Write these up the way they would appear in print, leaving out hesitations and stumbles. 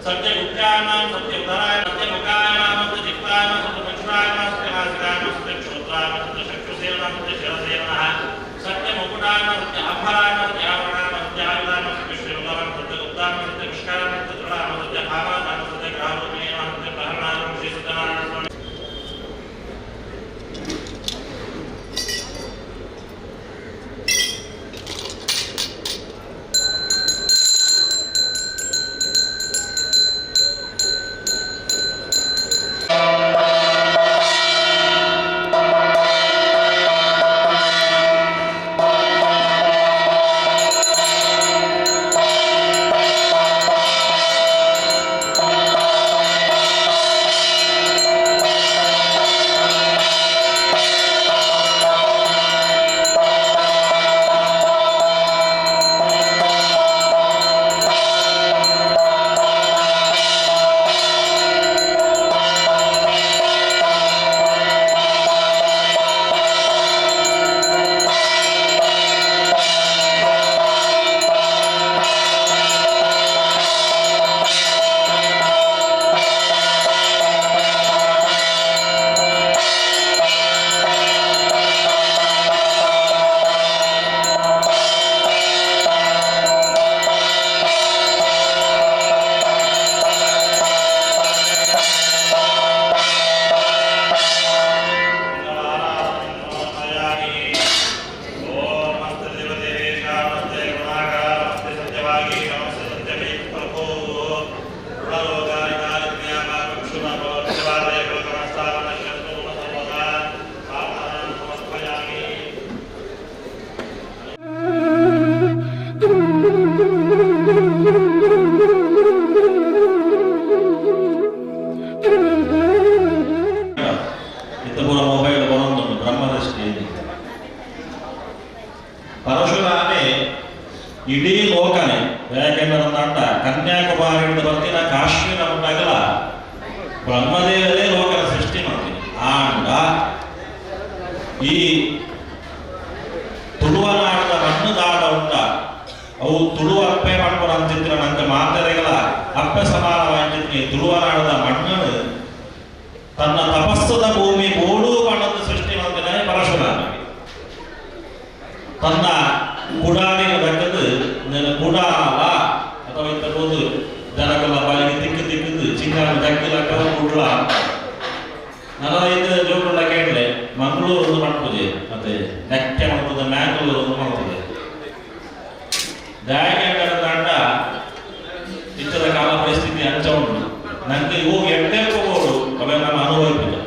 सत्यगुप्तानां सत्यउदराय सत्यमुखानां सत्यजिह्वानां सत्यचक्षुराणां सत्यनासिकानां सत्यश्रोत्राणां सत्यचक्षुसेवनां सत्यशिरसेवनः सत्यमुकुटानां सत्याभराणां सत्याभरणानां सत्यायुधानां सत्यश्रीवदानां सत्यगुप्तानां सत्यपुष्कराणां सत्यचूडानां सत्यभामानां सत्यग्राहरूपिणीनां सत्यप्रहरणानां श्रीसत्यनारायण स्वामी ಇಡೀ ಲೋಕನೇ ಯಾಕೆಂದ್ರೆ ಕನ್ಯಾಕುಮಾರಿಯಿಂದ ಬರ್ತಿನ ಕಾಶ್ಮೀರ ಮುಂದಾಗಲ್ಲ ಬ್ರಹ್ಮದೇವರೇ ಲೋಕನ ಸೃಷ್ಟಿ ಮಾಡ್ತೀನಿ ಆಂಡ ಈ ತುಳುವನಾಡದ ಮಣ್ಣು ದಾಟ ಉಂಟ ಅವು ತುಳು ಅಪ್ಪೆ ಮಾಡ್ಕೊಂಡು ಅಂತಿದ್ರು ನಂಗೆ ಮಾತರೆಗಳ ಅಪ್ಪೆ ಸಮಾನವಾಗಿದ್ದೀನಿ ತುಳುವನಾಡದ ಮಣ್ಣನ್ನು ತನ್ನ ತಪಸ್ಸದ ಭೂಮಿ ಮೂಡೂ ಬಣ್ಣದ ಸೃಷ್ಟಿ ಮಾಡ್ತಾನೆ ಪರಶುರಾಮ ತನ್ನ ಕುಡಾಲಿನ ಬೆಕ್ಕದು ಕುಡಾಲ ಅಥವಾ ಇಂಥದ್ದು ಜನಕಲ್ಲ ಬಾಲಿಗೆ ತಿಕ್ಕು ತಿಕ್ಕದು ಚಿಂಗಾನ ಜಗ್ಗಿಲಕ್ಕ ಕುಡ್ಲ ನಲವೈದು ಜೋಗುಳ್ಳ ಕೇಳಲೆ ಮಂಗಳೂರು ಒಂದು ಮಾಡ್ತದೆ ಮತ್ತೆ ನೆಕ್ಕೆ ಮಾಡ್ತದೆ ಮ್ಯಾಂಗ್ಳೂರು ಒಂದು ಮಾಡ್ತದೆ ದಾಯಕ ದಾಂಡ ಇಂಥದ ಕಾಲ ಪರಿಸ್ಥಿತಿ ಅಂಚ ಉಂಟು ನನಗೆ ಇವು ಎಟ್ಟೆ ಹೋಗೋಡು ಅವೇ ನಮ್ಮ ಅನುಭವಿಸಿದ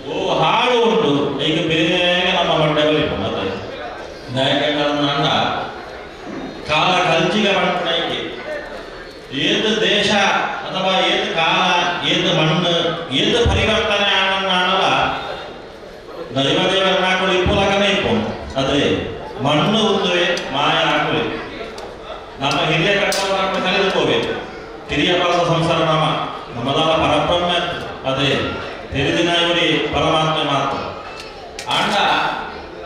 ಓ ಹಾಡು ಉಂಟು ಈಗ ಬೇಗ ನಮ್ಮ ಮಂಡೆ ಬರೀತು ಮತ್ತೆ ದಾಯಕ ಕಾಲ ಕಲ್ಚಿಗೆ ಮಾಡ್ಕೊಳಕ್ಕೆ ಏದು ದೇಶ ಅಥವಾ ಏದು ಕಾಲ ಏದು ಮಣ್ಣು ಏದು ಪರಿವರ್ತನೆ ಆನಲ್ಲ ದೈವದೇವರನ್ನ ಹಾಕೊಳ್ಳಿ ಇಪ್ಪುಲಕನೇ ಇಪ್ಪು ಅದೇ ಮಣ್ಣು ಉಂದುವೆ ಮಾಯ ಹಾಕುವೆ ನಮ್ಮ ಹಿರಿಯ ಕಟ್ಟವನ್ನು ಕಲಿದುಕೋಬೇಕು ಹಿರಿಯ ಪರದ ಸಂಸಾರ ನಮ್ಮದಲ್ಲ ಪರಬ್ರಹ್ಮ ಅದೇ ತೆರೆದಿನ ಇವರಿ ಪರಮಾತ್ಮ ಮಾತ್ರ ಆಂಡ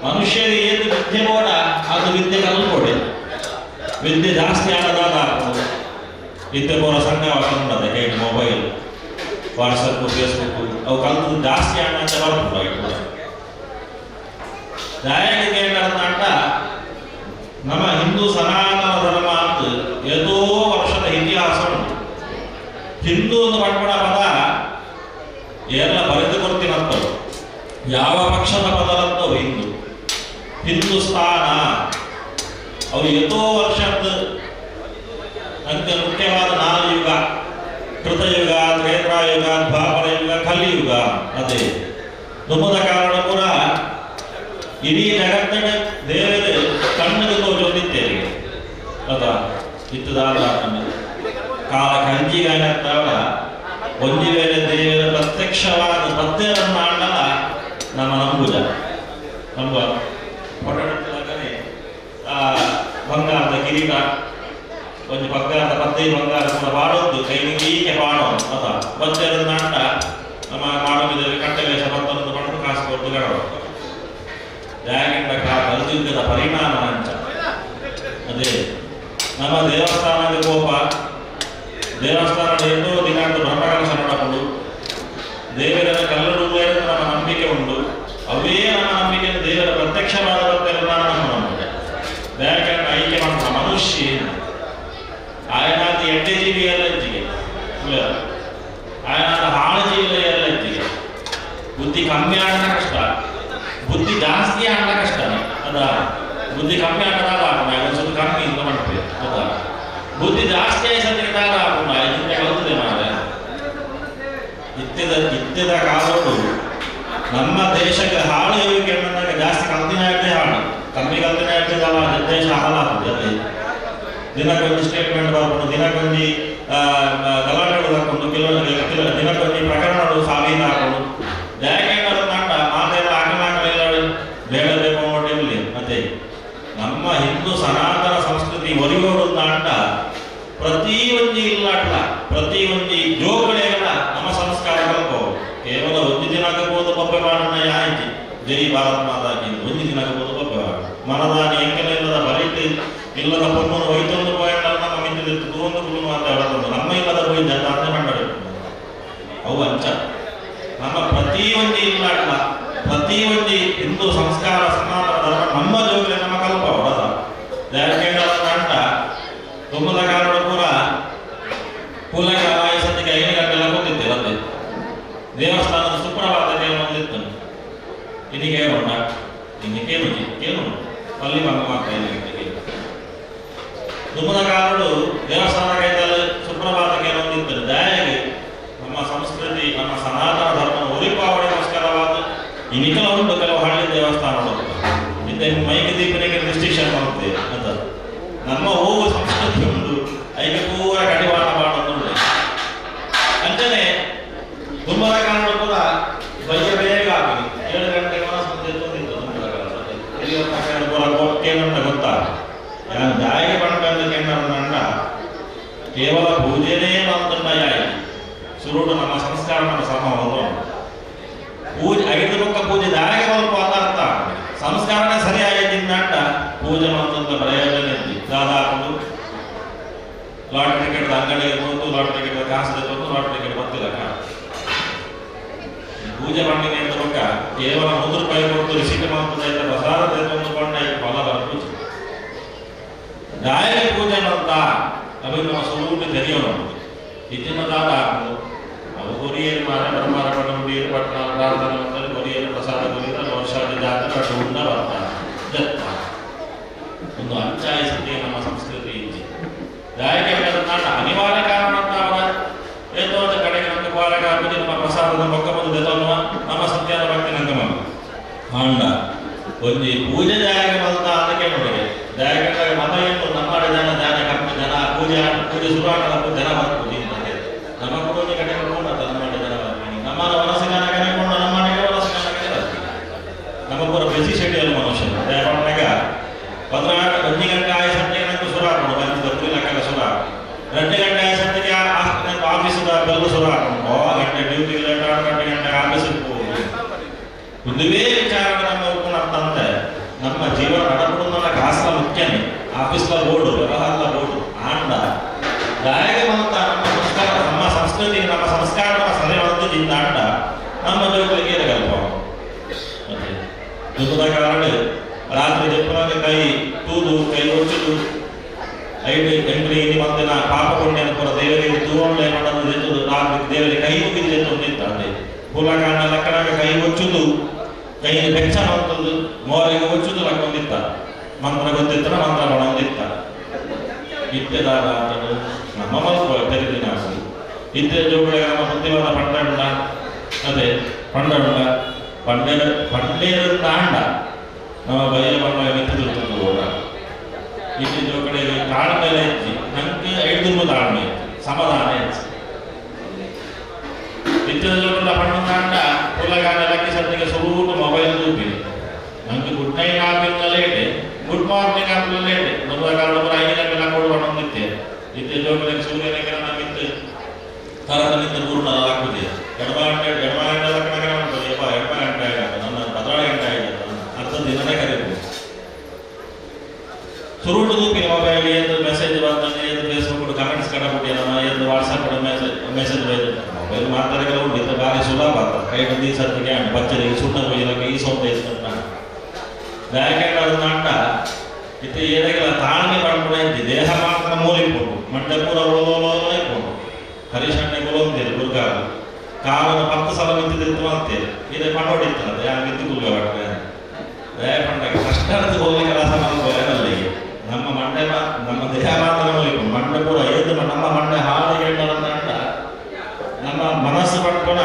ಮನುಷ್ಯರಿಗೆ ಏದು ವಿದ್ಯೆ ಕೂಡ ಅದು ವಿದ್ಯೆ ಕಲ್ಕೊಡೆ ವಿದ್ಯೆ ಜಾಸ್ತಿ ಆಡದಾದ ವಿದ್ಯೆ ಪೂರ ಸಂಘ ಹಾಕೊಂಡದೆ ಕೈ ಮೊಬೈಲ್ ವಾಟ್ಸಪ್ ಫೇಸ್ಬುಕ್ ಅವು ಕಲ್ತು ಜಾಸ್ತಿ ಆಡ ಅಂತ ಬರ್ತದೆ ದಾಯನಿಗೆ ಏನಂತ ನಮ್ಮ ಹಿಂದೂ ಸನಾತನ ಧರ್ಮ ಅಂತ ಎಷ್ಟೋ ವರ್ಷದ ಇತಿಹಾಸ ಉಂಟು ಹಿಂದೂ ಒಂದು ಮಾಡ್ಕೊಳ ಪದ ಎಲ್ಲ ಬರೆದು ಕೊಡ್ತೀನಂತ ಯಾವ ಪಕ್ಷದ ಪದರಂತವು ಹಿಂದೂ ಹಿಂದೂಸ್ತಾನ ಅವು ಎಷ್ಟೋ ವರ್ಷದ ಅಂತ್ಯ ಮುಖ್ಯವಾದ 4 ಯುಗ ಕೃತಯುಗ ತ್ರೇತಾಯುಗ ದ್ವಾಪರ ಯುಗ ಕಲಿಯುಗ ಅದೇ ದುಮ್ಮದ ಕಾರಣ ಪುರ ಇಡೀ ಜಗತ್ತಿನ ದೇವರೇ ಕಣ್ಣಿಗೆ ತೋರಿದ್ದೇವೆ ಅದ ಇತ್ತದಾದ ಕಾಲ ಕಂಜಿಗಾನತ್ತವಳ ಒಂಜಿ ವೇಳೆ ದೇವರ ಪ್ರತ್ಯಕ್ಷವಾದ ಪದ್ಯವನ್ನು ಆಡಲ ನಮ್ಮ ನಂಬುಜ ನಂಬ ಪೊಟನೆ ಬಂಗಾರದ ಕಿರೀಟ ಒಂದು ಬಂಗಾರದ ಪದ್ಯ ಬಂಗಾರ ಕೂಡ ಬಾಡೋದು ಕೈನಿಗೆ ಬಾಡೋದು ಅದ ಪದ್ಯದ ನಾಟ ನಮ್ಮ ಮಾಡುವುದರಲ್ಲಿ ಕಟ್ಟವೇಶ ಭಕ್ತರನ್ನು ಪಡೆದು ಕಾಸು ಕೊಟ್ಟು ಗಡೋದು ತ್ಯಾಗಿಂದ ಕಲಿಯುಗದ ಪರಿಣಾಮ ಅಂಚ ಅದೇ ನಮ್ಮ ದೇವಸ್ಥಾನದ ಕೋಪ ದೇವಸ್ಥಾನ ಎಷ್ಟೋ ಮನುಷ್ಯ ಆಯನಾದ 8 ಜೀವಿ ಎಲ್ಲ ಹೆಚ್ಚಿಗೆ ಆಯನಾದ ಹಾಳು ಜೀವಿ ಎಲ್ಲ ಹೆಚ್ಚಿಗೆ ಬುದ್ಧಿ ಕಮ್ಮಿ ಆಡೋಣ ಕಷ್ಟ ಬುದ್ಧಿ ಜಾಸ್ತಿ ಆಡೋಣ ಕಷ್ಟನೇ ಅದ ಬುದ್ಧಿ ಕಮ್ಮಿ ಆಡೋದಾಗ ಸ್ವಲ್ಪ ಕಮ್ಮಿ ಇಂದ ಮಾಡ್ತೀವಿ ಅದ ಬುದ್ಧಿ ಜಾಸ್ತಿ ಆಯ್ಸಂದ್ರೆ ಇಂತ ಕಲ್ತದೆ ಮಾರೆ ಇತ್ಯದ ಕಾಲಗಳು ನಮ್ಮ ದೇಶಕ್ಕೆ ಹಾಳು ಹೇಗೆ ಅನ್ನೋದಾಗ ಜಾಸ್ತಿ ಕಲ್ತಿನ ಆಗದೆ ಹಾಳು ಕಮ್ಮಿ ಕಲ್ತಿನ ಆಗ್ತದಲ್ಲ ದೇಶ ಹಾಳಾಗ್ತದೆ ಅದೇ ದಿನಕ್ಕೊಂದು ಸ್ಟೇಟ್ಮೆಂಟ್ ಬರ್ಕೊಂಡು ದಿನಕ್ಕೊಂದು ಗಲಾಟೆಗಳು ಹಾಕೊಂಡು ದಿನಕ್ಕೊಂದು ಪ್ರಕರಣಗಳು ಸಾಬೀನು ಹಾಕೊಂಡು ಜಾಕೆಟ್ ನಾಟ ಮಾತೆಲ್ಲ ಹಾಕಲಾಗಲಿಲ್ಲ ಬೇಡ ಬೇಕು ನೋಡಿರಲಿ ಮತ್ತೆ ನಮ್ಮ ಹಿಂದೂ ಸನಾತನ ಸಂಸ್ಕೃತಿ ಒರಿಗೋಡು ನಾಟ ಪ್ರತಿಯೊಂದು ಇಲ್ಲಾಟ್ಲ ಪ್ರತಿಯೊಂದು ಜೋಗಳೆಲ್ಲ ನಮ್ಮ ಸಂಸ್ಕಾರ ಕಲ್ಕೋವು ಕೇವಲ ಒಂದು ದಿನ ಆಗಬಹುದು ಪಬ್ಬೆ ಮಾಡೋಣ ಯಾಯ್ತಿ ಜೈ ಭಾರತ್ ಮಾತಾಕಿ ಒಂದು ದಿನ ಆಗಬಹುದು ಪಬ್ಬೆ ಮನದಾನಿ ಎಂಕೆಲ್ಲ ಇಲ್ಲದ ಬರೀತಿ ಇಲ್ಲದ ಪೊಮ್ಮನು ಒಯ್ತೊಂದು ಪಾಯಿಂಟ್ ನಮ್ಮ ಮಿಂದಿತ್ತು ತೂಂದು ಕುಲು ಅಂತ ಹೇಳೋದು ನಮ್ಮ ಇಲ್ಲದ ಹೋಯ್ತು ಅಂತ ಅರ್ಥ ಮಾಡಬೇಕು ಅವು ಅಂಚ ನಮ್ಮ ಪ್ರತಿಯೊಂದು ಇಲ್ಲಾಟ್ಲ ಪ್ರತಿಯೊಂದು ಹಿಂದೂ ಸಂಸ್ಕಾರ ಸನಾತನ ಧರ್ಮ ನಮ್ಮ ಜೋಗಲೆ ನಮ್ಮ ಕಲ್ಪ ಹೊರದ ನಾಟ ತುಂಬದ ಕಾರಣ ಪೂರ ಪೂಲಕ ಸದ್ಯಕ್ಕೆ 5 ಗಂಟೆಲ್ಲ ಕೂತಿದ್ದೆ ಅದೇ ದೇವಸ್ಥಾನದ ಸುಪ್ರಭಾತ ಹೊಂದಿತ್ತು ಇನ್ನು ಕೇಳೋಣ ಇನ್ನು ಕೇಳು ಅಲ್ಲಿ ಮಾತ್ರ 5 ಗಂಟೆಗೆ ತುಂಬದ ಕಾರಣ ದೇವಸ್ಥಾನ ಕೈದಲ್ಲಿ ಸುಪ್ರಭಾತ ಹೊಂದಿತ್ತು ದಯಗೆ ನಮ್ಮ ಸಂಸ್ಕೃತಿ ನಮ್ಮ ಸನಾತನ ಧರ್ಮ ಒಲಿಪಾವಳಿಗೋಸ್ಕರವಾದ ಈ ನಿಖಲ ಉಂಟು ಕೆಲವು ಹಳ್ಳಿ ದೇವಸ್ಥಾನಗಳು ಇಂದ ಮೈಗೆ ದೀಪನಿಗೆ ರಿಸ್ಟ್ರಿಕ್ಷನ್ ಬರುತ್ತೆ ಅಂತ ನಮ್ಮ ಹೋಗುವ ಸಂಸ್ಕೃತಿ ಉಂಟು ಐಕೆ ಪೂರ ಕಡಿವಾಣ ಮಾಡೋದು ಅಂತಾನೆ ತುಂಬದ ಕಾರಣ ಕೂಡ ಬಯ್ಯ ಬೇಗ ಆಗಲಿ 7 ಗಂಟೆಗೆ ಪೂರ ಗೊತ್ತಾ ಜಾಯಿಗೆ ಪಂಡ ಕೇವಲ ಪೂಜೆನೇ ಬಂದ ಸುರುಡು ನಮ್ಮ ಸಂಸ್ಕಾರ ನಮ್ಮ ಸಮೂಹ ಪೂಜೆ ಐದು ಪಕ್ಕ ಪೂಜೆ ದಾರಿಗೆ ಸ್ವಲ್ಪ ಅರ್ಥ ಸಂಸ್ಕಾರನೇ ಸರಿಯಾಗಿದ್ದ ನಾಟ ಪೂಜೆ ಮಾಡುವಂತ ಪ್ರಯೋಜನ ಇತ್ತು ದಾದಾಪು ಲಾಟ್ರಿ ಟಿಕೆಟ್ ಅಂಗಡಿಗೆ ಬಂದು ಲಾಟ್ರಿ ಟಿಕೆಟ್ ಕಾಸು ತಗೊಂಡು ಲಾಟ್ರಿ ಟಿಕೆಟ್ ಬರ್ತಿಲ್ಲ ಪೂಜೆ ಮಾಡಿದೆ ಅಂತ ಪಕ್ಕ ಕೇವಲ ₹100 ಕೊಟ್ಟು ರಿಸೀಟ್ ಮಾಡ್ತದೆ ಅಂತ ಪ್ರಸಾದ ತೆಗೆದುಕೊಂಡು ಕೊಂಡ ಫಲ ಪೂಜೆ ದಾರಿಗೆ ಪೂಜೆ ಅಂತ ಅದು ನಮ್ಮ ಸುರುಟು ತೆರೆಯೋಣ ಇತ್ತಿನ ದಾದಾಪು ಅವು ಕೊರಿಯರು ಬ್ರಹ್ಮಾರ ಪಟ್ಟಣೀರು ಪಟ್ಟಣ ಪ್ರಾರ್ಥನೆ ಅಂದರೆ ಕೊರಿಯರು ಪ್ರಸಾದ ಕೊರಿಯರ ವರ್ಷಾದಿ ಜಾತಿ ಕಟ್ಟು ಉಂಡ ಬರ್ತಾರೆ ಒಂದು ಅಂಚಾಯಿಸಿದೆ ನಮ್ಮ ಸಂಸ್ಕೃತಿ ಇತ್ತು ದಾಯಿಗೆ ನಾಟ ಅನಿವಾರ್ಯ ಕಾರಣ ಅಂತ ಅವರ ಏತೋದ ಕಡೆಗೆ ನಮಗೆ ಬಾಲಕ ಪೂಜೆ ನಮ್ಮ ಪ್ರಸಾದದ ಪಕ್ಕ ಬಂದು ಬೆತ್ತನ್ನುವ ನಮ್ಮ ಸತ್ಯದ ಭಕ್ತಿ ನಂಗಮ ಹಾಂಡ ಒಂದು ಪೂಜೆ ಜಾರಿಗೆ ಬಂತ ಅದಕ್ಕೆ ನೋಡಿ ಜಾರಿಗೆ ಮತ ಏನು ನಮ್ಮ ಜನ ಕಮ್ಮಿ ಜನ ಪೂಜೆ ಶುರು ಆಗಲ್ಲ ಜನ ಬರ್ಬೋದು ನಮ್ಮ ಪೂಜೆ ಕಡೆ ನಮ್ಮ ವನಸಿನ ಕನೆಕೊಂಡು ನಮ್ಮ ಮನೆಗೆ ವನಸಿನ ನಮ್ಮ ಪೂರ ಬಿಸಿ ಶೆಡ್ಯೂಲ್ ಮನುಷ್ಯ ದಯಪಟ್ಟನಾಗ 1 ಗಂಟೆ ಆಯ ಸಂಜೆಗೆ ನಂಗೆ ಶುರು ಹಾಕೊಂಡು ಬಂದಿದ್ದ ಪೂಜೆಲ್ಲ ಶುರು ಹಾಕು 2 ಗಂಟೆ ಆಯ ಸಂಜೆಗೆ ಆಫೀಸದ ಬೆಲ್ಲ ಶುರು ಹಾಕೊಂಡು 1 ಗಂಟೆ ಡ್ಯೂಟಿ ಲೇಟ್ 2 ಗಂಟೆ ಆಫೀಸಿಗೆ ಹೋಗಿ ಇದುವೇ ವಿಚಾರ ನಮ್ಮ ಉಳ್ಕೊಂಡಂತೆ ನಮ್ಮ ಜೀವನ ನಡಪಡು ನನ್ನ ಕಾಸಲ ಮುಖ್ಯನೇ ಆಫೀಸ್ಲ ಬೋರ್ಡು ವ್ಯವಹಾರದ ಬೋರ್ಡು ಆಂಡ ದಾಯಿಗೆ ಬಂತ ನಮ್ಮ ಸಂಸ್ಕೃತಿ ನಮ್ಮ ಸಂಸ್ಕಾರ ಸರಿ ಹೊಂದಿದ್ದ ಆಟ ನಮ್ಮ ಜೋಗಳಿಗೆ ಇರಗಲ್ಪ ಮತ್ತೆ ದುಃಖದ ಕಾರಣ ರಾತ್ರಿ ಜಪ್ಪನಾಗ ಕೈ ತೂದು ಕೈ ಒಚ್ಚುದು 5 ಗಂಟೆ ಇನ್ನು ಮಂದಿನ ಪಾಪ ಪುಣ್ಯನ ಪುರ ದೇವರಿಗೆ ತೂವಳೆ ಮಾಡೋದು ಜೆತ್ತುದು ರಾತ್ರಿ ದೇವರಿಗೆ ಕೈ ಮುಗಿದು ಜೆತ್ತು ನಿಂತಾನೆ ಪುಲಕಾಂಡ ಲಕ್ಕನಾಗ ಕೈ ಒಚ್ಚುದು ಕೈನ ಬೆಚ್ಚ ಮಾಡ್ತದ್ದು ಮೋರಿಗೆ ಒಚ್ಚುದು ಲಕ್ಕೊಂದಿತ್ತ ಮಂತ್ರ ಗೊತ್ತಿತ್ತ ಮಂತ್ರ ಹೊಂದಿತ್ತ ಇತ್ಯದಾದ ನಮ್ಮ ಮನಸ್ಸು ತೆರೆದಿನ ಇದ್ರೆ ಜೋಗುಳ ನಮ್ಮ ಬುದ್ಧಿವಾದ ಪಂಡ ಅದೇ ಪಂಡ ಪಂಡೇರು ತಾಂಡ ನಮ್ಮ ಬಯ್ಯ ಬಣ್ಣ ನಿಂತಿರುತ್ತದೆ ಹೋಗ ಇದ್ರೆ ಜೋಗಡೆಗೆ ತಾಳ್ಮೆಲೆ ಹೆಚ್ಚಿ ನಂಗೆ 5 ತಾಳ್ಮೆ ಸಮಾಧಾನ ಹೆಚ್ಚಿ ಇತರ ಜೋಗುಳ ಪಂಡ ತಾಂಡ ಪುಲಗಾನ ಲಕ್ಕಿ ಸದ್ದಿಗೆ ಸುರುಟು ಮೊಬೈಲ್ ತೂಪಿ ನಂಗೆ ಗುಡ್ ನೈಟ್ ಆಗಲಿಲ್ಲ ಲೇಟ್ ಗುಡ್ ಮಾರ್ನಿಂಗ್ ಆಗಲಿಲ್ಲ ಲೇಟ್ ನಮ್ಮ ಕಾರಣ 5 ಗಂಟೆ ಹಾಕೊಂಡು ಹೊರನಿದ್ದೆ ಇದ್ರೆ ಜೋಗುಳಿಗೆ ಸೂರ್ಯನ ಕಿರಣ ಬಿತ್ತು ತರತನಿಂದ ಪೂರ್ಣ ಆಗ್ತದೆ ಎಡಬಾಗಂಟೆ ಲಕ್ಕಣಕ್ಕೆ ಮಾಡ್ತದೆ ಎಡಬಾಗಂಟೆ ಆಗಿದೆ ನನ್ನ 14 ಗಂಟೆ ಆಗಿದೆ ಅರ್ಧ ದಿನನೇ ಕರೀಬೋದು ಸುರುಟು ತೂಪಿ ಮೊಬೈಲ್ ಏನು ಮೆಸೇಜ್ ಬಂದ್ರೆ ಏನು ಫೇಸ್ಬುಕ್ ಕಮೆಂಟ್ಸ್ ಕಡಬಿಟ್ಟು ನಮ್ಮ ಏನು ವಾಟ್ಸಪ್ ಮೆಸೇಜ್ ಬೈದು ಮೊಬೈಲ್ ಮಾತಾಡೋಕೆ ಉಂಟು ಭಾರಿ ಸುಲಭ ಆಗ್ತದೆ ಕೈ ಬಂದು ಸರ್ತಿಗೆ ಬಚ್ಚರಿಗೆ ಸುಣ್ಣ ಬೈಲಕ್ಕೆ ಈ ಸೌಂದ ಇರ್ತಂತ ಬ್ಯಾಕೆಟ್ ಅದು ನಾಟ ಇತ್ತೆ ಏನಾಗಿಲ್ಲ ತಾಳ್ಮೆ ಮಾಡ್ಕೊಂಡು ಇದ್ದಿ ದೇಹ ಮಾತ್ರ ಮೂಲಿಕೊಂಡು ಮಂಡೆ ಪೂರ ಇಟ್ಕೊಂಡು ಹರಿಶಣ್ಣೆ ಗುಲೊಂದಿಲ್ಲ ಗುರುಗಾರು ಕಾಲನ್ನು 10 ಸಲ ಮಿತ್ತಿದ್ದು ಅಂತೇಳಿ ಇದೇ ಪಂಡೋಡಿತ್ತಲ್ಲ ಯಾರು ಮಿತ್ತಿ ಗುಲ್ಗ ಮಾಡ್ತಾರೆ ದಯ ಪಂಡಗೆ ಕಷ್ಟ ಹೋಗಿ ಕೆಲಸ ಮಾಡ್ಕೊಳ್ಳಿ ನಮ್ಮ ಮಂಡೆ ನಮ್ಮ ದೇಹ ಮಾತ್ರ ಮೂಲಿಕೊಂಡು ಮಂಡೆ ಪೂರ ಎದ್ದು ನಮ್ಮ ಮಂಡೆ ಹಾಲಿಗೆ ಅಂಟ ನಮ್ಮ ಮನಸ್ಸು ಪಡ್ಕೊಳ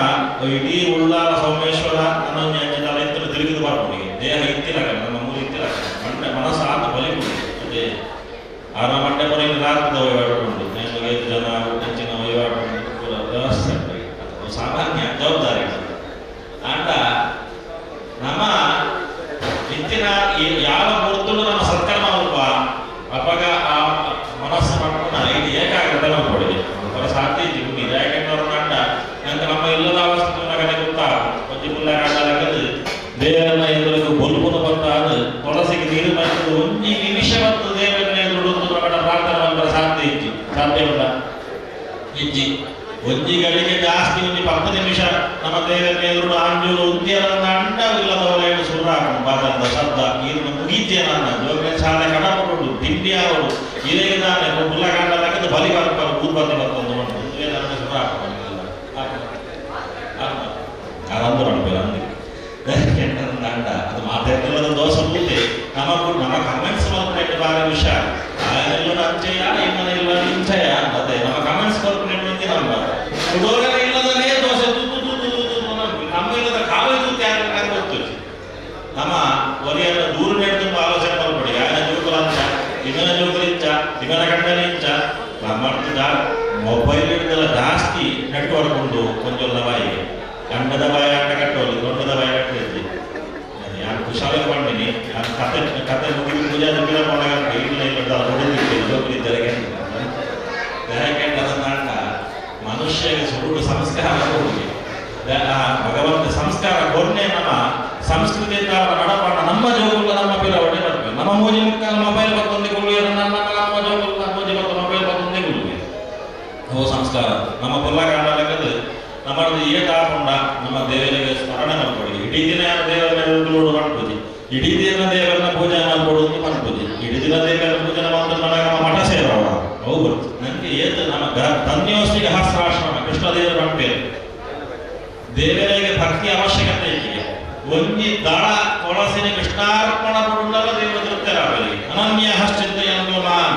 ಇಡೀ ಉಳ್ಳಾಲ ಸೋಮೇಶ್ವರ ನನ್ನ ಎತ್ತಲು ತಿರುಗಿದು ಬರ್ಕೊಂಡು ದೇಹ ಇತ್ತಿಲಾಗ ನಮ್ಮ ಮೂಲ ಇತ್ತಿಲಾಗ ಮಂಡೆ ಮನಸ್ಸು ಆತ ಬಲಿಕೊಂಡು ಅದೇ ಆರ ಮಂಡೆ ಬರೀ ರಾತ್ರಿ ವಹಿವಾಟುಂಟು ನಿಮಗೆ 5 ಜನ ಹೆಚ್ಚಿನ ವಹಿವಾಟುಂಟು ಪೂರ ವ್ಯವಸ್ಥೆ ಸಾಮಾನ್ಯ ಜವಾಬ್ದಾರಿ ಅಂಟ ನಮ್ಮ ಇತ್ತಿನ ಯಾವ ಮೂರ್ತಲು ನಮ್ಮ ಸತ್ಕರ್ಮ ಅಲ್ಪ ಅವಾಗ ಆ ಮನಸ್ಸು ಮಾಡ್ಕೊಂಡು ಇದು ಏಕಾಗ್ರತೆ ಮಾಡ್ಕೊಡಿದೆ ಸಾಧ್ಯ ಇದ್ದು ಯಾಕೆಂದ್ರೆ ಕಂಡ ನಂಗೆ ನಮ್ಮ ಇಲ್ಲದ ಅವಸ್ಥೆ ನಗನೆ ಗೊತ್ತಾ ಕೊಂಚ ಮುಲ್ಲ ಕಂಡಾಗದು ದೇವರನ್ನ ಎದುರಿಗೆ ಬಲ್ಪುನ ಬಂದಾದ ತುಳಸಿಗೆ ನೀರು ಬಂದು ಒಂಜಿ ನಿಮಿಷ ಮತ್ತು ದೇವರನ್ನ ಎದುರುಡು ನಗಡ ಪ್ರಾರ್ಥನೆ ಬಂದ ಸಾಧ್ಯ ಇಜ್ಜಿ ಸಾಧ್ಯ ಉಂಟ ಇಜ್ಜಿ ಒಂಜಿ ಗಳಿಗೆ ಜಾಸ್ತಿ ಒಂದು 10 ನಿಮಿಷ ನಮ್ಮ ದೇವರನ್ನ ಎದುರು ಆಂಜೂರು ಉದ್ಯಾನ ಅಂಡ ಇಲ್ಲದವರೇನು ಸುರ ಬಾದ ಶಬ್ದ ನೀರಿನ ಮುಗೀತೇನ ಜೋಗ ಶಾಲೆ ಕಡಪಡು ತಿಂಡಿ ಅವರು ಇರೇದಾನೆ ಮುಲ್ಲ ಕಂಡಾಗದು ಬಲಿ ಬರ್ತಾರೆ ಊರ್ಬದಿ ಬರ್ತಂದು ಮಾಡಿ ಸುರ ಅದಂದು ನಡಬೇಡ ಅಂಡ ಅದು ಮಾತಾಡ್ತಿಲ್ಲದ ದೋಷ ಮುಂದೆ ನಮ್ಮ ಕಮೆಂಟ್ಸ್ ಮಾಡ್ಕೊಂಡು ಬಾರಿ ವಿಷಯ ಆಯನೆಲ್ಲ ಅಂಚೆಯ ಇಮ್ಮನೆಲ್ಲ ಇಂಚಯ ಅದೇ ನಮ್ಮ ಕಮೆಂಟ್ಸ್ ಮಾಡ್ಕೊಂಡು ನಮ್ಮ ಹುಡುಗರ ಇಲ್ಲದಲ್ಲೇ ದೋಷ ನಮ್ಮ ಇಲ್ಲದ ಕಾವಲಿ ತೂತಿ ಯಾರು ಗೊತ್ತು ನಮ್ಮ ಒರಿಯನ್ನ ದೂರ ನೆಟ್ಟು ಆಲೋಚನೆ ಮಾಡ್ಕೊಡಿ ಯಾರ ಜೋಕುಲ ಅಂಚ ಇವನ ಜೋಕುಲಿಂಚ ಇವನ ಗಂಡನಿಂಚ ನಮ್ಮ ಮೊಬೈಲ್ ಹಿಡಿದಲ್ಲ ಜಾಸ್ತಿ ನೆಟ್ವರ್ಕ್ ಉಂಟು ಕೊಂಚಲ್ಲ ಬಾಯಿಗೆ ಗಂಡದ ಬಾಯಿ ಆಟ ಕಟ್ಟೋದು ದೊಡ್ಡದ ಬಾಯಿ ಕಟ್ಟಿದ್ವಿ ಯಾರು ಕುಶಾಲ ಮಾಡಿನಿ ನಾನು ಕತೆ ಮುಗಿದು ಪೂಜಾ ದುಡ್ಡಿನ ಮಾಡಗಂಟೆ ಇಲ್ಲ ಹೊಡೆದಿದ್ದೇನೆ ಜೋಕುಲಿದ್ದರಿಗೆ ನಾಟ ಮನುಷ್ಯಗೆ ಸುರುಡು ಸಂಸ್ಕಾರ ಕೊಡುಗೆ ಭಗವಂತ ಸಂಸ್ಕಾರ ಕೊನ್ನೆ ನಮ್ಮ ಸಂಸ್ಕೃತಿಯಿಂದ ನಡಪಾಡ ನಮ್ಮ ಜೋಗುಲ್ಲ ನಮ್ಮ ಪಿಲ ಹೊಡೆ ಬರ್ತವೆ ನಮ್ಮ ಮೂಜಿ ಮುಕ್ಕಾಲ ಮೊಬೈಲ್ ಬತ್ತೊಂದಿಕೊಳ್ಳಿ ನಮ್ಮ ಜೋಗುಲ್ಲ ಮೂಜಿ ಮತ್ತು ಮೊಬೈಲ್ ಬತ್ತೊಂದೇ ಕೊಡುಗೆ ಓ ಸಂಸ್ಕಾರ ನಮ್ಮ ಪುಲ್ಲಗಾಡಲಕ್ಕದು ನಮ್ಮದು ಏಟಾಕೊಂಡ ನಮ್ಮ ದೇವರಿಗೆ ಸ್ಮರಣೆ ಮಾಡ್ಕೊಡಿ ಇಡೀ ದಿನ ದೇವರ ಮಾಡ್ಬೋದು ಇಡೀ ದಿನ ದೇವರನ್ನ ಪೂಜೆ ಮಾಡ್ಕೊಡೋದು ಮಾಡ್ಬೋದು ಇಡೀ ದಿನ ದೇವರ ಪೂಜೆ ಮಾಡಿದ್ರೆ ನನಗೆ ನಮ್ಮ ಮಠ ಸೇರವ ಅವು ಬರುತ್ತೆ ನನಗೆ ಏತು ನಮ್ಮ ಧನ್ಯೋಸ್ತಿಗೆ ಹಸ್ತಾಶ್ರಮ ಕೃಷ್ಣದೇವರ ಬಂಪೇರು ದೇವರಿಗೆ ಭಕ್ತಿ ಅವಶ್ಯಕತೆ ಇದೆ ಒಂಜಿ ದಳ ತುಳಸಿನ ಕೃಷ್ಣಾರ್ಪಣ ಪಡುಂಡಲ ದೇವ ತೃಪ್ತರಾಗಲಿ ಅನನ್ಯ ಹಶ್ಚಿಂತೆಯನ್ನು ಮಾಂ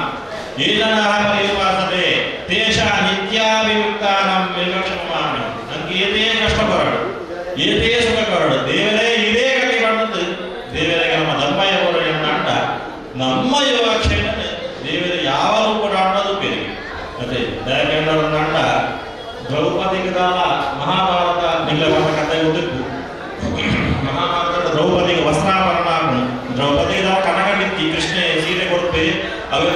ಏಜನ ಪರಿವಾಸತೆ ತೇಷ ನಿತ್ಯಾಭಿಯುಕ್ತಾನಂ ವಿವಕ್ಷಮಾನ ನನಗೆ ಏನೇ ಕಷ್ಟ ಬರಡು ಏನೇ ಸುಖ ಬರಡು ದೇವರೇ ಇದೇ ಗತಿ ಬಂದದ್ದು ದೇವರಿಗೆ ನಮ್ಮ ಧರ್ಮಯ ಅಂಟ ನಮ್ಮ ಯುವಕ್ಷೇನ ದೇವರ ಯಾವ ರೂಪ ಅನ್ನೋದು ಬೇರೆ ಅದೇ ದಯಕೆಂಡ ದ್ರೌಪದಿಗೆ ದಾನ ಮಹಾಭಾರತ ನಿಲ್ಲವಾದ ಕಥೆ ಉದ್ದಕ್ಕೂ ಮಹಾಭಾರತದ ದ್ರೌಪದಿಗೆ ವಸ್ತ್ರಾಭರಣ ದ್ರೌಪದಿಗೆ ಕನಗನಿತ್ತಿ ಕೃಷ್ಣ ಸೀರೆ ಕೊಡುತ್ತೆ ಅವರು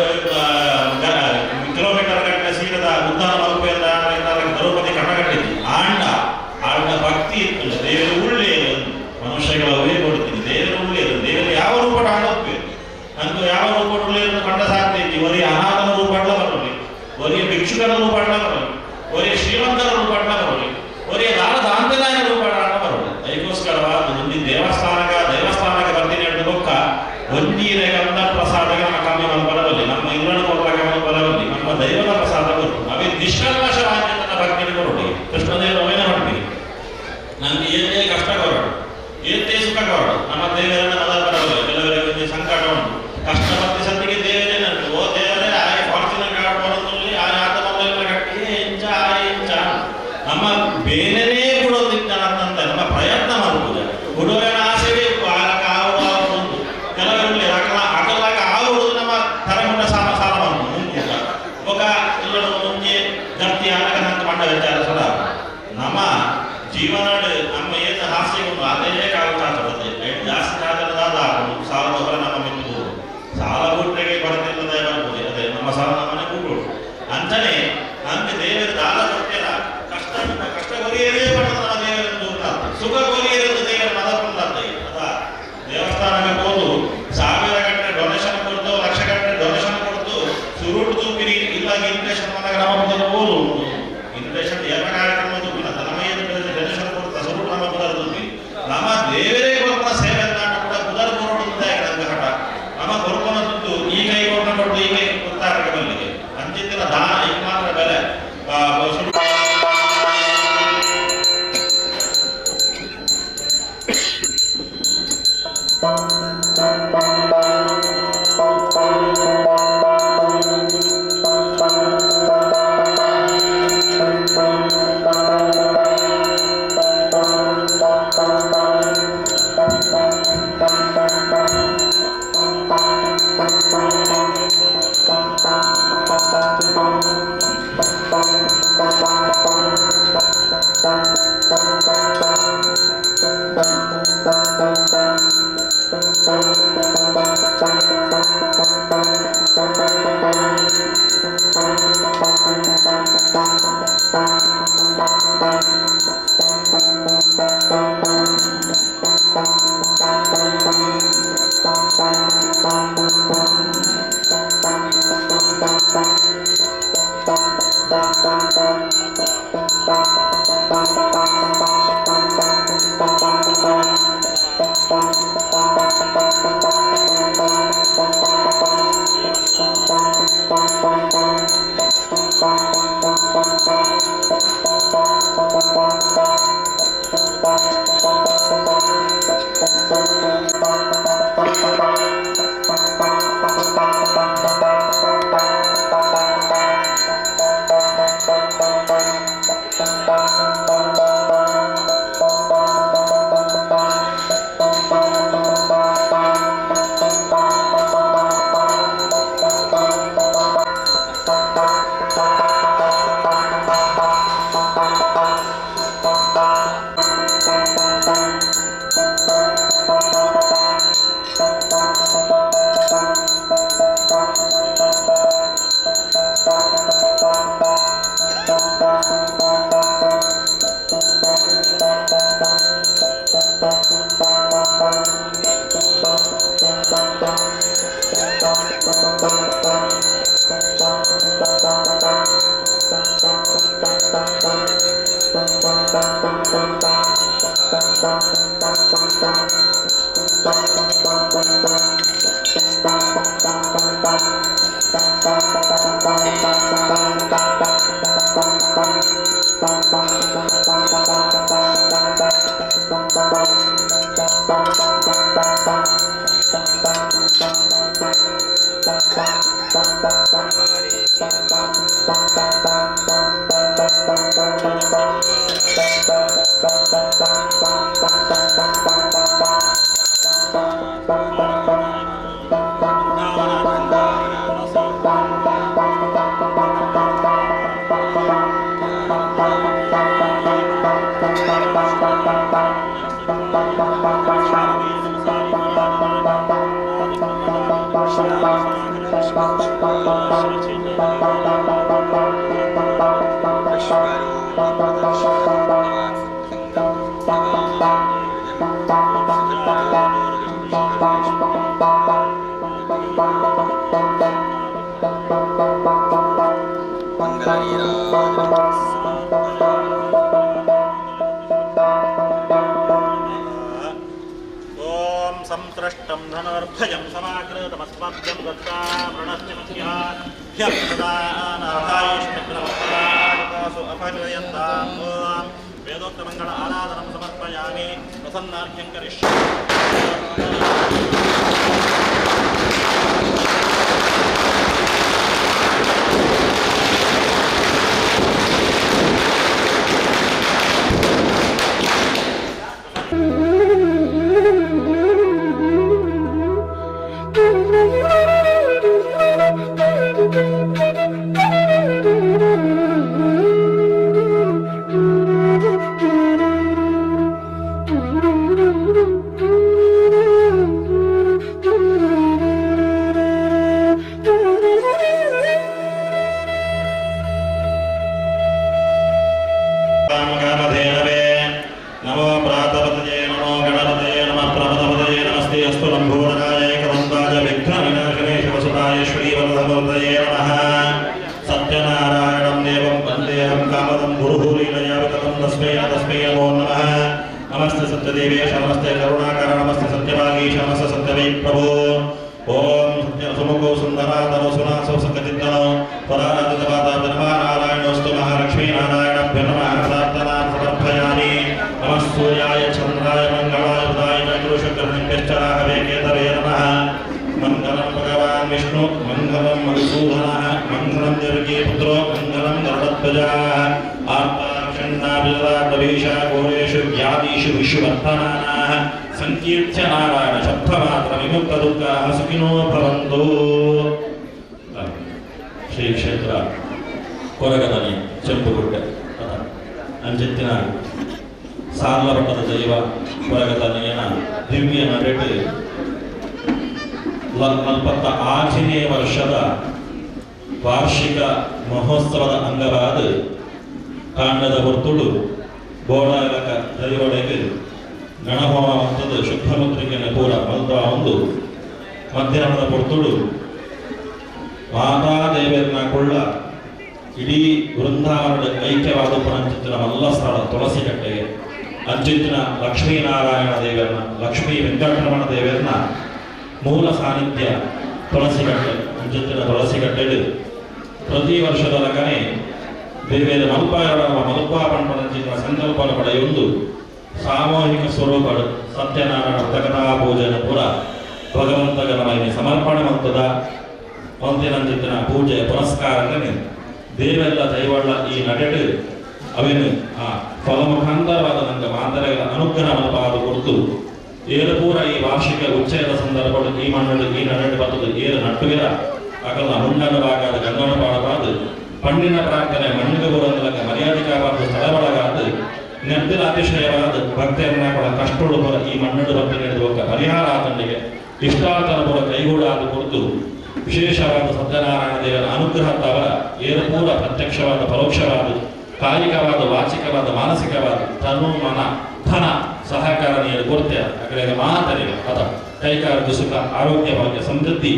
ಕಿಲೋಮೀಟರ್ ಗಂಟೆ ಸೀರೆದ ಉದ್ದಾನ ಮಲ್ಪೆಯಿಂದ ದ್ರೌಪದಿ ಕನಗಂಡಿತ್ತು ಆಂಡ ಭಕ್ತಿ ಇತ್ತು ದೇವರು ಉಳ್ಳೆ ಮನುಷ್ಯಗಳ ಅವೇ ಕೊಡ್ತೀನಿ ದೇವರು ಉಳ್ಳೆಯದು ದೇವರು ಯಾವ ರೂಪ ಆಡೋಗ್ಬೇಕು ನಂಗೆ ಯಾವ ರೂಪ ಉಳ್ಳೆಯನ್ನು ಕಂಡ ಸಾಧ್ಯ ಇತ್ತು ಒರಿ ಅನಾಥನ ರೂಪ ಬರಲಿ ಒರಿಯ ಭಿಕ್ಷುಕನ ರೂಪ ಬರಲಿ ಒರೇ ಶ್ರೀಮಂತರ ರೂಪಾಟ ಬರಲಿ ಒರೇ ದಾನದಾಂತನಾಯನ ರೂಪಾಟ ಬರಲಿ ಅದಕ್ಕೋಸ್ಕರವಾದ ಒಂದು ದೇವಸ್ಥಾನಕ್ಕೆ ಬರ್ತೀನಿ ಅಂತ ಬೊಕ್ಕ ಒಂದೀರೆ ಗಂಧ ಪ್ರಸಾದಗ ನಮ್ಮ ಕಮ್ಮಿ ಬರಬಲ್ಲಿ ನಮ್ಮ ಇಲ್ಲಣ ಕೊಡಲಾಗ ಬರಬಲ್ಲಿ ನಮ್ಮ ದೈವದ ಪ್ರಸಾದ ಬರುತ್ತೆ ಅವೇ ನಿಷ್ಕಲ್ಮಶವಾಗಿ ನನ್ನ ಭಕ್ತಿಗೆ ಬರೋಡಿ ಕೃಷ್ಣದೇವರು ಅವೇನ ಮಾಡ್ತೀವಿ ನನಗೆ ಏನೇ ಕಷ್ಟ ಬರೋಡು ಏನೇ ಸುಖ ಬರೋಡು ನಮ್ಮ ದೇವರನ್ನ ಮದ ಬರಬಲ್ಲ ಕೆಲವರಿಗೆ ಸಂಕಟ ಉಂಟು ಕಷ್ಟ ಬರ್ತಿ ಸತ್ತಿಗೆ ದೇವರೇ ನನಗೆ ಓ ದೇವರೇ ಆಯ ಫಾರ್ಚುನರ್ ಗಾರ್ಡ್ ಬರೋದಲ್ಲಿ ಆಯ ಆತ ಮೊಬೈಲ್ ಕಟ್ಟಿ ನಮ್ಮ ಬೇರೆನೇ ಕೊಡೋದಿಲ್ಲ ಅಂತಂತ ನಮ್ಮ ಪ್ರಯತ್ನ ಮಾಡ್ಬೋದು ಹುಡುಗನ ಆಸೆ ಬೇಕು ಆಗುವುದು ಕೆಲವರಲ್ಲಿ ಅಗಲಾಗ ಆಗುವುದು ನಮ್ಮ ತರಮುಂಡ ಸಾಲ ಮಾಡ್ಬೋದು ಮುಂಕೂಟ ಒಗ ಇಲ್ಲ ಮುಂಚೆ ಗಟ್ಟಿ ಆಗ ನಂಗೆ ಮಂಡ ವಿಚಾರ ಸಲ ನಮ್ಮ ಜೀವನ ನಮ್ಮ ಏನು ಹಾಸ್ಯ ಉಂಟು ಅದೇ ಕಾಲಕ್ಕೆ ಜಾಸ್ತಿ ಆಗದ ಸಾಲದ ಹೊರ ನಮ್ಮ ಮಿತ್ತು ಸಾಲ ಕೊಟ್ಟರೆ ಬರದಿಲ್ಲದ ಬರ್ಬೋದು ಅದೇ ನಮ್ಮ ಸಾಲ ನಮ್ಮನೆ ಕೂಗೋಡು ಅಂತಾನೆ ನಮ್ಗೆ ದೇವರ ದಾನ ಕೊಡ್ತೀರ ಕಷ್ಟ ಕೊರಿಯರೇ ಮಾಡೋದು ನಮ್ಮ ದೇವರನ್ನು ಸುಖ ಕೊರಿಯರನ್ನು ದೇವರ ಮದ ಬಂದ ದೇವಸ್ಥಾನಕ್ಕೆ ಹೋದು 1000 ಗಂಟೆ ಡೊನೇಷನ್ ಕೊಡ್ತು 1,00,000 ಗಂಟೆ ಡೊನೇಷನ್ ಕೊಡ್ತು ಸುರುಟು ತೂಪಿರಿ ಇಲ್ಲ ಇನ್ವಿಟೇಷನ್ ಬಂದಾಗ ನಮ್ಮ ಮೊದಲು ಓದು ಇನ್ವಿಟೇಷನ್ ಎಲ್ಲ ಕಾರ್ಯಕ್ರಮ ತೂಪಿನ ತನಮಯ ಡೊನೇಷನ್ ಕೊಡ್ತಾ ಸುರುಟು ನಮ್ಮ ಬುಧರ ತೂಪಿ ನಮ್ಮ ದೇವರೇ ಕೊಡ್ತಾ ಸೇವೆ ಕೂಡ ಬುಧರ ಕೊರೋಡು ನಮ್ಮ ಕಟ ನಮ್ಮ ಕೊರ್ಕೊನ ದುಡ್ಡು सुमुखो सुंदरा तनो सुना सो सकतितनो पराराधित वाता ब्रह्मा नारायणोस्तु महाराज ವಿಷ್ಣು ಮಂಗಲಂ ಮಧುಸೂದನಃ ಮಂಗಲಂ ದೇವಕೀ ಪುತ್ರೋ ಮಂಗಲಂ ಗರುಡಧ್ವಜಃ ಆರ್ತಾಕ್ಷಣ್ಣಾಭಿಲಾಟವೀಶ ಘೋರೇಷು ವ್ಯಾಧೀಷು ವಿಶ್ವವರ್ಧನಾನಾಃ ಸಂಕೀರ್ತ್ಯ ನಾರಾಯಣ ಶಬ್ದಮಾತ್ರ ವಿಮುಕ್ತ ದುಃಖಾಃ ಸುಖಿನೋ ಭವಂತು. ಶ್ರೀ ಕ್ಷೇತ್ರ ಕೊರಗದನಿ ಚೆಂಪುಗುಡ್ಡೆ ಅಂಜೆತ್ತಿನ ಸಾರ್ಲಪಟ್ಟದ ದೈವ ಕೊರಗದನಿಯನ ದಿವ್ಯ ನಡೆದು 46ನೇ ವರ್ಷದ ವಾರ್ಷಿಕ ಮಹೋತ್ಸವದ ಅಂಗವಾದ ಕಾಂಡದ ಹೊರ್ತುಳು ಬೋಡಾಲಕ ದೈವೊಳಗೆ ಗಣಹೋಮ ಮತ್ತದ ಶುದ್ಧ ಮುದ್ರಿಕೆಯನ್ನು ಪೂರ ಮಲ್ದ ಒಂದು ಮಧ್ಯಾಹ್ನದ ಹೊರ್ತುಳು ಮಾತಾದೇವಿಯನ್ನ ಕೊಳ್ಳ ಇಡೀ ವೃಂದಾವನದ ಐಕ್ಯವಾದ ಪುನಂಚಿತ್ತಿನ ಮಲ್ಲ ಸ್ಥಳ ತುಳಸಿಕಟ್ಟೆಗೆ ಅಂಚಿತ್ತಿನ ಲಕ್ಷ್ಮೀನಾರಾಯಣ ದೇವರನ್ನ ಲಕ್ಷ್ಮೀ ವೆಂಕಟರಮಣ ದೇವರನ್ನ ಮೂಲ ಸಾನ್ನಿಧ್ಯ ತುಳಸಿಕಟ್ಟೆ ಅಂಚಿತ್ತಿನ ತುಳಸಿಕಟ್ಟೆಡು ಪ್ರತಿ ವರ್ಷದೊಳಗನೆ ದೇವೇದ ಮಲ್ಪಾ ಪಂಪನಂಚಿನ ಸಂಕಲ್ಪನ ಪಡೆಯೊಂದು ಸಾಮೂಹಿಕ ಸ್ವರೂಪಗಳು ಸತ್ಯನಾರಾಯಣ ವ್ರತಕಥಾ ಪೂಜೆನ ಪುರ ಭಗವಂತಗ ನಮಗೆ ಸಮರ್ಪಣೆ ಮಂತದ ಒಂದಿನಂಚಿತ್ತಿನ ಪೂಜೆಯ ಪುರಸ್ಕಾರನೇ ದೇವೆಲ್ಲ ದೈವಳ್ಳ ಈ ನಡೆಡು ಅವೇನು ಆ ಫಲಮುಖಾಂತರವಾದ ನಂಗ ಮಾತರೆಗಳ ಅನುಗ್ರಹ ಮನಪಾದ ಕುರಿತು ಏಳು ಪೂರ ಈ ವಾರ್ಷಿಕ ಉಚ್ಚಯದ ಸಂದರ್ಭಗಳು ಈ ಮಣ್ಣು ಈ ನಡೆಡು ಬರ್ತದ ಏಳು ನಟ್ಟುಗೆರ ಅಕಲ ಮುಂಡನವಾಗಾದ ಗಂಗನ ಪಾಡಬಾದ ಪಣ್ಣಿನ ಪ್ರಾರ್ಥನೆ ಮಣ್ಣಿಗೆ ಬರೋದಲಕ ಮರ್ಯಾದಿಕಾವಾದ ಸ್ಥಳದೊಳಗಾದ ನೆದ್ದಿನ ಅತಿಶಯವಾದ ಭಕ್ತಿಯನ್ನ ಕೂಡ ಕಷ್ಟೋಡು ಪುರ ಈ ಮಣ್ಣು ಭಕ್ತಿ ನಡೆದುವ ಪರಿಹಾರ ಆತನಿಗೆ ಇಷ್ಟಾರ್ಥನ ಪುರ ಕೈಗೂಡಾದ ಕುರಿತು ವಿಶೇಷವಾದ ಸತ್ಯನಾರಾಯಣ ದೇವರ ಅನುಗ್ರಹ ತವರ ಏಳು ಪೂರ ಪ್ರತ್ಯಕ್ಷವಾದ ಪರೋಕ್ಷವಾದ ಕಾಯಿಕವಾದ ವಾಚಿಕವಾದ ಮಾನಸಿಕವಾದ ತನು ಮನ ಧನ ಸಹಕಾರ ನೀರು ಕೊರತೆ ಅಕಡೆಗೆ ಮಾತರಿಗೆ ಅದ ಕೈಕಾರದ ಸುಖ ಆರೋಗ್ಯ ಭಾಗ್ಯ ಸಮೃದ್ಧಿ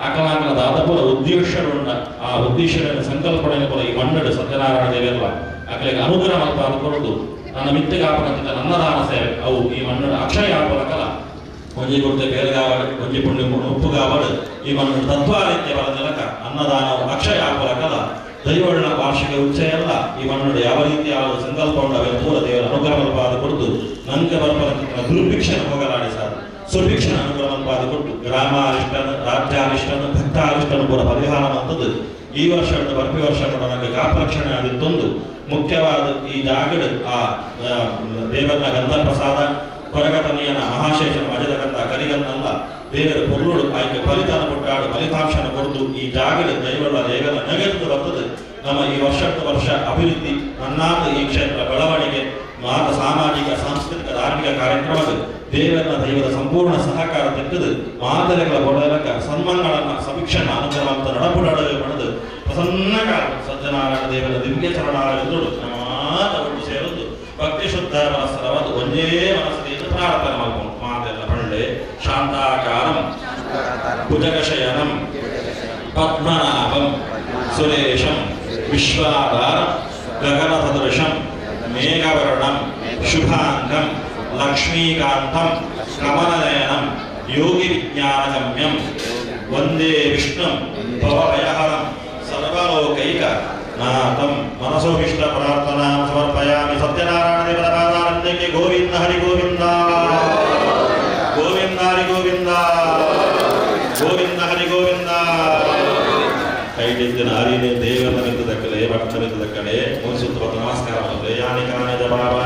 ಅಕಲಾಕಲದ ಆದಪುರ ಉದ್ದೇಶರುಂಡ ಆ ಉದ್ದೇಶದ ಸಂಕಲ್ಪನೆ ಕೂಡ ಈ ಮಣ್ಣಡು ಸತ್ಯನಾರಾಯಣ ದೇವೆಲ್ಲ ಅಕಲೆಗೆ ಅನುಗ್ರಹ ಮಲ್ಪಾದ ಕೊರದು ನನ್ನ ಮಿತ್ತಿಗಾಪನಂತ ಅನ್ನದಾನ ಸೇವೆ ಅವು ಈ ಮಣ್ಣಡು ಅಕ್ಷಯ ಆಪಲಕಲ ಒಂಜಿ ಕೊಡ್ತೆ ಬೇರೆಗಾವಡು ಒಂಜಿ ಪುಣ್ಯ ಉಪ್ಪುಗಾವಡು ಈ ಮಣ್ಣು ತತ್ವಾರೀತ್ಯ ಬರದಲಕ ಅನ್ನದಾನವು ಅಕ್ಷಯ ಆಪಲಕಲ ದೈವಳ್ಳ ವಾರ್ಷಿಕ ಉಚ್ಚಯಲ್ಲ ಈ ಮಣ್ಣು ಯಾವ ರೀತಿಯಾದ ಸಂಕಲ್ಪ ಉಂಡವೆ ಪೂರ ದೇವರ ಅನುಗ್ರಹ ಮಲ್ಪಾದ ಕೊಟ್ಟು ನಂಗೆ ಬರ್ಪನ ದುರ್ಭಿಕ್ಷಣ ಹೋಗಲಾಡಿ ಸಾರ್ ಸುಭಿಕ್ಷಣ ಅನುಗ್ರಹ ಮಲ್ಪಾದ ಕೊಟ್ಟು ಗ್ರಾಮಾರಿಷ್ಟನ ರಾಜ್ಯಾರಿಷ್ಟನು ಭಕ್ತಾರಿಷ್ಟನು ಪೂರ ಪರಿಹಾರ ಅಂತದ್ದು ಈ ವರ್ಷ ಬರ್ಪಿ ವರ್ಷ ನನಗೆ ಕಾಪರಕ್ಷಣೆ ಆದಿತ್ತೊಂದು ಮುಖ್ಯವಾದ ಈ ಜಾಗಡ್ ಆ ದೇವರ ಗಂಧ ಪ್ರಸಾದ ಕೊರಗತನಿಯನ ಮಹಾಶೇಷನ ಮಜದ ಗಂಧ ಕರಿಗನ್ನಲ್ಲ ದೇವರ ಪೊರ್ಲುಡು ಆಯ್ಕೆ ಫಲಿತಾನ ಕೊಟ್ಟಾಡು ಫಲಿತಾಂಶನ ಕೊಡ್ತು ಈ ಜಾಗದ ದೈವದ ದೇವರ ನಗದು ಬರ್ತದೆ ನಮ್ಮ ಈ ವರ್ಷ ಅಭಿವೃದ್ಧಿ ನನ್ನಾದ ಈ ಕ್ಷೇತ್ರ ಬೆಳವಣಿಗೆ ಮಾತ ಸಾಮಾಜಿಕ ಸಾಂಸ್ಕೃತಿಕ ಧಾರ್ಮಿಕ ಕಾರ್ಯಕ್ರಮದ ದೇವರ ದೈವದ ಸಂಪೂರ್ಣ ಸಹಕಾರ ತೆಗೆದು ಮಾದರಿಗಳ ಬಡಲಕ ಸನ್ಮಾನಗಳನ್ನ ಸಮೀಕ್ಷಣ ಅನುಗ್ರಹವಂತ ನಡಪುಡಾಡಲು ಪಡೆದು ಪ್ರಸನ್ನಕಾಲ ಸತ್ಯನಾರಾಯಣ ದೇವರ ದಿವ್ಯ ಚರಣಾಲಯಗಳು ಮಾತ ಒಟ್ಟು ಸೇರುವುದು ಭಕ್ತಿ ಶುದ್ಧ ಮನಸ್ಸರವಾದ ಒಂದೇ ಮನಸ್ಸಿನಿಂದ ಪ್ರಾರ್ಥನೆ ಮಾಡ್ಕೊಂಡು ಮಾತೆಲ್ಲ ಪಂಡೆ ಶಾಂತಾಕಾರಂ ಭುಜಗಶಯನಂ ಪದ್ಮನಾಭಂ ಸುರೇಶಂ ವಿಶ್ವಾಧಾರಂ ಗಗನಸದೃಶಂ ಮೇಘವರ್ಣಂ ಶುಭಾಂಗಂ ಲಕ್ಷ್ಮೀಕಾಂತಂ ಕಮಲನಯನಂ ಯೋಗಿ ವಿಜ್ಞಾನಗಮ್ಯಂ ವಂದೇ ವಿಷ್ಣುಂ ಭವಭಯಹರಂ ಸರ್ವಲೋಕೈಕ ನಾಥಂ ಮನಸೋಭಿಷ್ಟ ಪ್ರಾರ್ಥನಾ ಸಮರ್ಪಯಾಮಿ. ಸತ್ಯನಾರಾಯಣ ದೇವರ ಪಾದಾರಣ್ಯಕ್ಕೆ ಗೋವಿಂದ ಹರಿ ಗೋವಿಂದ ಗೋವಿಂದ ಹರಿ ಗೋವಿಂದ ಗೋವಿಂದ ಹರಿ ಗೋವಿಂದ. ಕೈಲಿದ್ದ ನಾರಿನೇ ದೇವರ ನಿಂತದ ಕಡೆ ಭಕ್ತನಿಂದ ಕಡೆ ಮುಗಿಸುತ್ತ ನಮಸ್ಕಾರ ಯಾನಿಕಾನೆ ಬಾಬಾ